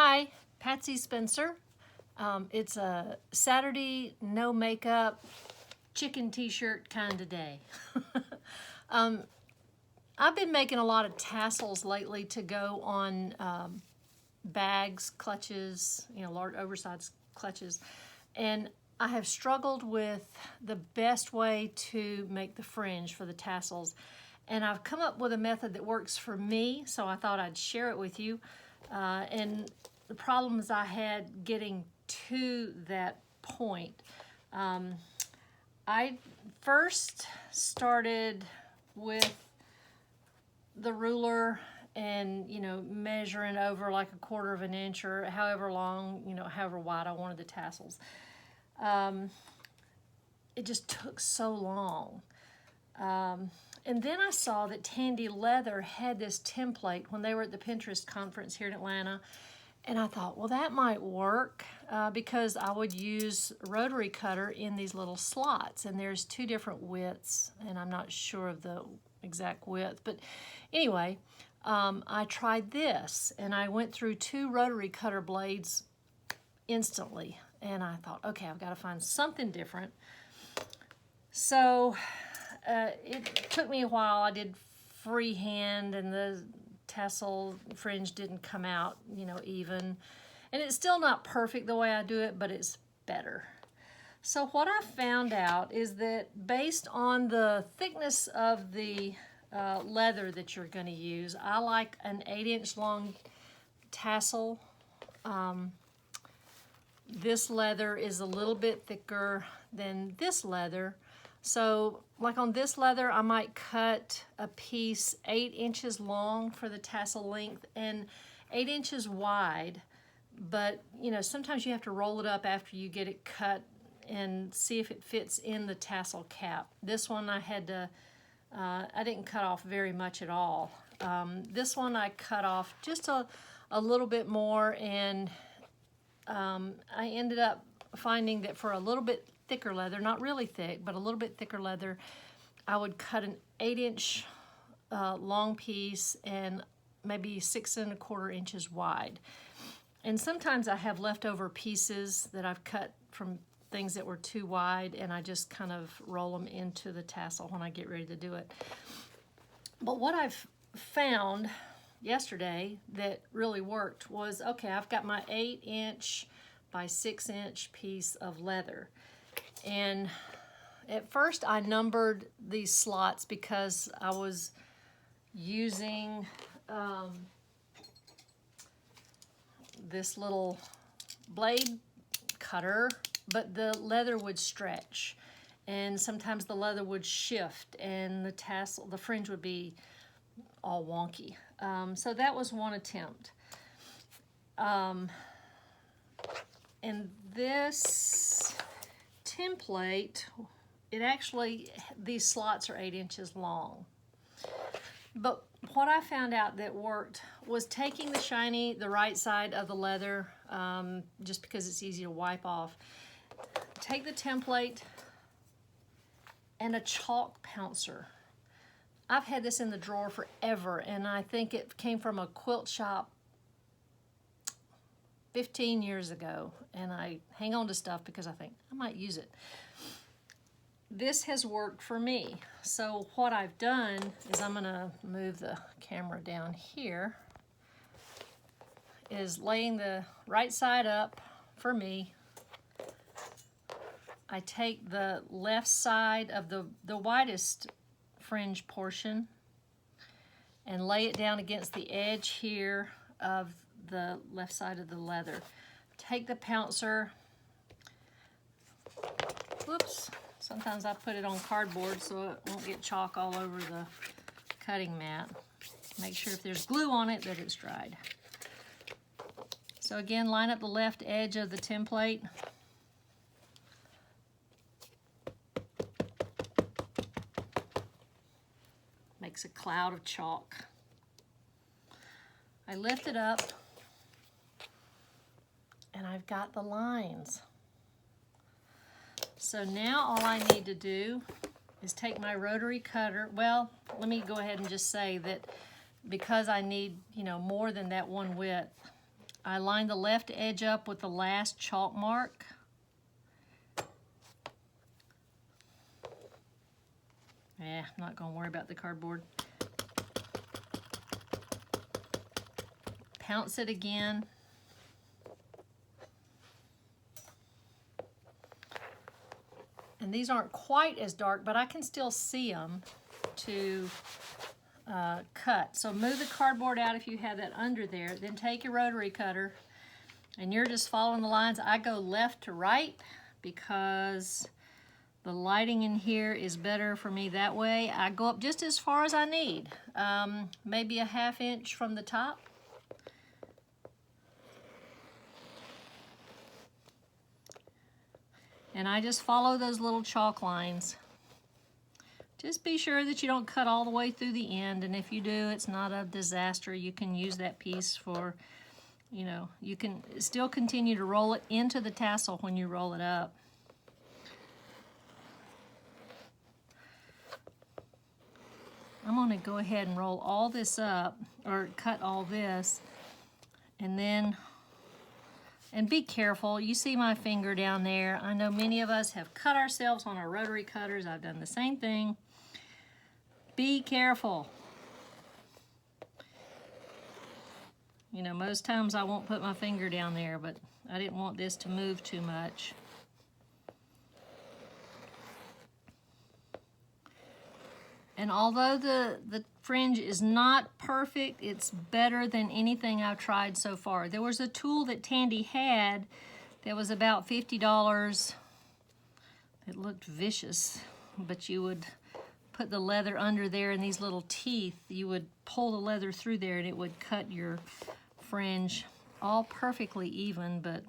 Hi, Patsy Spencer. It's a Saturday, no makeup, chicken t-shirt kind of day. I've been making a lot of tassels lately to go on bags, clutches, large oversized clutches. And I have struggled with the best way to make the fringe for the tassels. And I've come up with a method that works for me, so I thought I'd share it with you. And the problems I had getting to that point. I first started with the ruler and measuring over like 1/4 of an inch or however long, however wide I wanted the tassels. It just took so long. And then I saw that Tandy Leather had this template when they were at the Pinterest conference here in Atlanta. And I thought, well, that might work because I would use rotary cutter in these little slots. And there's 2 different widths, and I'm not sure of the exact width. But anyway, I tried this, and I went through 2 rotary cutter blades instantly. And I thought, okay, I've got to find something different. So it took me a while. I did freehand, and the tassel fringe didn't come out, even. And it's still not perfect the way I do it, but it's better. So what I found out is that based on the thickness of the leather that you're going to use, I like an 8-inch long tassel. This leather is a little bit thicker than this leather. So like on this leather, I might cut a piece 8 inches long for the tassel length and 8 inches wide. But sometimes you have to roll it up after you get it cut and see if it fits in the tassel cap. This one I had to, I didn't cut off very much at all. This one I cut off just a little bit more, and I ended up finding that for a little bit thicker leather, not really thick, but a little bit thicker leather, I would cut an 8-inch long piece and maybe 6 1/4 inches wide. And sometimes I have leftover pieces that I've cut from things that were too wide, and I just kind of roll them into the tassel when I get ready to do it. But what I've found yesterday that really worked was, okay, I've got my 8-inch by 6-inch piece of leather. And at first I numbered these slots because I was using this little blade cutter, but the leather would stretch, and sometimes the leather would shift, and the fringe would be all wonky. So that was one attempt. And this template, these slots are 8 inches long. But what I found out that worked was taking the right side of the leather, just because it's easy to wipe off. Take the template and a chalk pouncer. I've had this in the drawer forever, and I think it came from a quilt shop 15 years ago, and I hang on to stuff because I think I might use it. This has worked for me. So what I've done is, I'm gonna move the camera down here, is laying the right side up for me. I take the left side of the widest fringe portion and lay it down against the edge here of the left side of the leather. Take the pouncer, whoops, sometimes I put it on cardboard so it won't get chalk all over the cutting mat. Make sure if there's glue on it that it's dried. So again, line up the left edge of the template. Makes a cloud of chalk. I lift it up, and I've got the lines. So now all I need to do is take my rotary cutter. Well, let me go ahead and just say that because I need, more than that one width, I line the left edge up with the last chalk mark. I'm not going to worry about the cardboard. Pounce it again. And these aren't quite as dark, but I can still see them to cut. So move the cardboard out if you have that under there. Then take your rotary cutter, and you're just following the lines. I go left to right because the lighting in here is better for me that way. I go up just as far as I need, maybe a 1/2 inch from the top. And I just follow those little chalk lines. Just be sure that you don't cut all the way through the end, and if you do, it's not a disaster. You can use that piece for, you know, you can still continue to roll it into the tassel when you roll it up. I'm gonna go ahead and roll all this up, or cut all this, and then, and be careful. You see my finger down there. I know many of us have cut ourselves on our rotary cutters. I've done the same thing. Be careful. You know, most times I won't put my finger down there, but I didn't want this to move too much. And although the fringe is not perfect, it's better than anything I've tried so far. There was a tool that Tandy had that was about $50. It looked vicious, but you would put the leather under there, and these little teeth, you would pull the leather through there and it would cut your fringe all perfectly even, but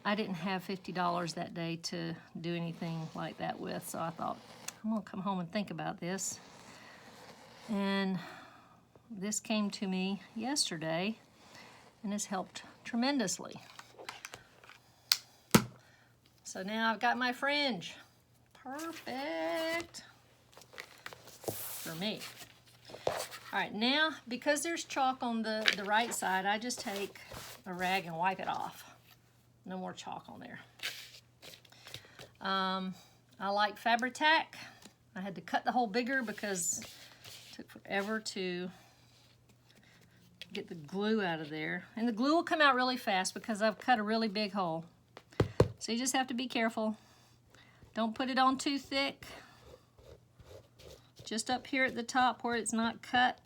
I didn't have $50 that day to do anything like that with, so I thought, I'm gonna come home and think about this. And this came to me yesterday and has helped tremendously. So now I've got my fringe. Perfect for me. All right, now, because there's chalk on the right side, I just take a rag and wipe it off. No more chalk on there. I like Fabri-Tac. I had to cut the hole bigger because it took forever to get the glue out of there. And the glue will come out really fast because I've cut a really big hole. So you just have to be careful. Don't put it on too thick. Just up here at the top where it's not cut.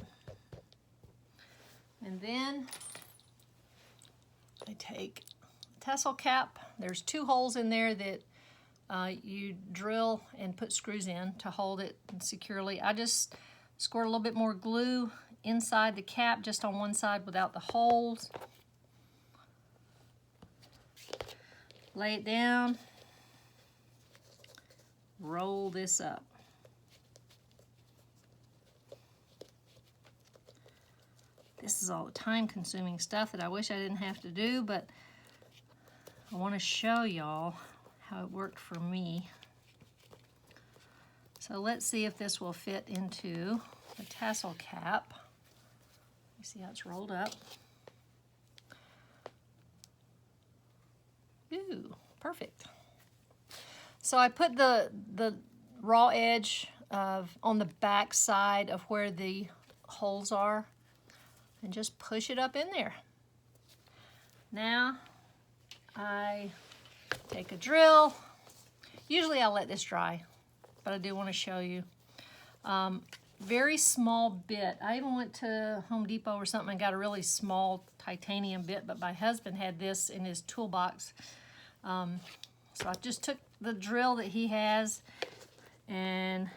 And then I take a tassel cap. There's 2 holes in there that you drill and put screws in to hold it securely. I just squirt a little bit more glue inside the cap, just on one side without the holes. Lay it down. Roll this up. This is all the time-consuming stuff that I wish I didn't have to do, but I want to show y'all how it worked for me. So let's see if this will fit into the tassel cap. You see how it's rolled up? Ooh, perfect. So I put the raw edge on the back side of where the holes are and just push it up in there. Now I take a drill. Usually I'll let this dry, but I do want to show you. Very small bit. I even went to Home Depot or something and got a really small titanium bit, but my husband had this in his toolbox. So I just took the drill that he has and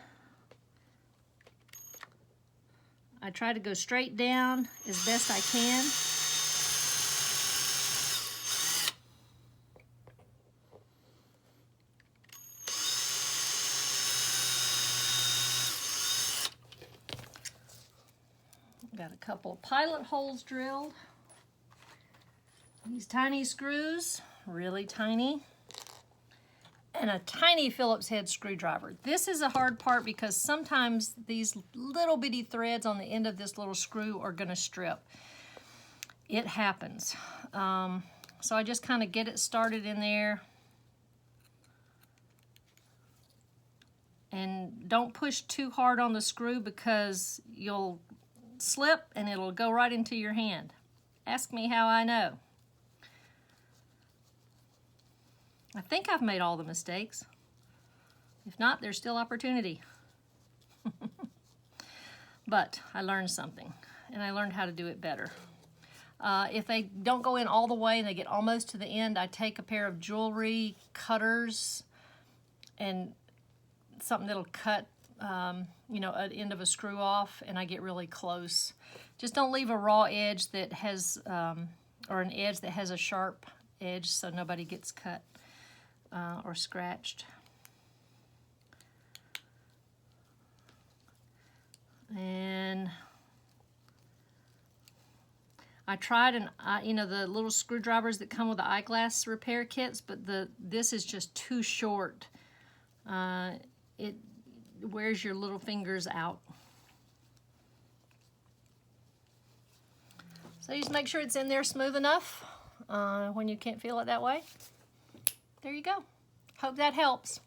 I try to go straight down as best I can. Got a couple of pilot holes drilled. These tiny screws, really tiny. And a tiny Phillips head screwdriver. This is a hard part because sometimes these little bitty threads on the end of this little screw are gonna strip. it happens. So I just kind of get it started in there. And don't push too hard on the screw because you'll slip and it'll go right into your hand. Ask me how I know. I think I've made all the mistakes. If not, there's still opportunity. But I learned something, and I learned how to do it better. If they don't go in all the way and they get almost to the end, I take a pair of jewelry cutters and something that'll cut, you know, an end of a screw off, and I get really close. Just don't leave a raw edge that has, or an edge that has a sharp edge so nobody gets cut or scratched. And I tried, you know, the little screwdrivers that come with the eyeglass repair kits, but this is just too short. It wears your little fingers out. So you just make sure it's in there smooth enough when you can't feel it that way. There you go. Hope that helps.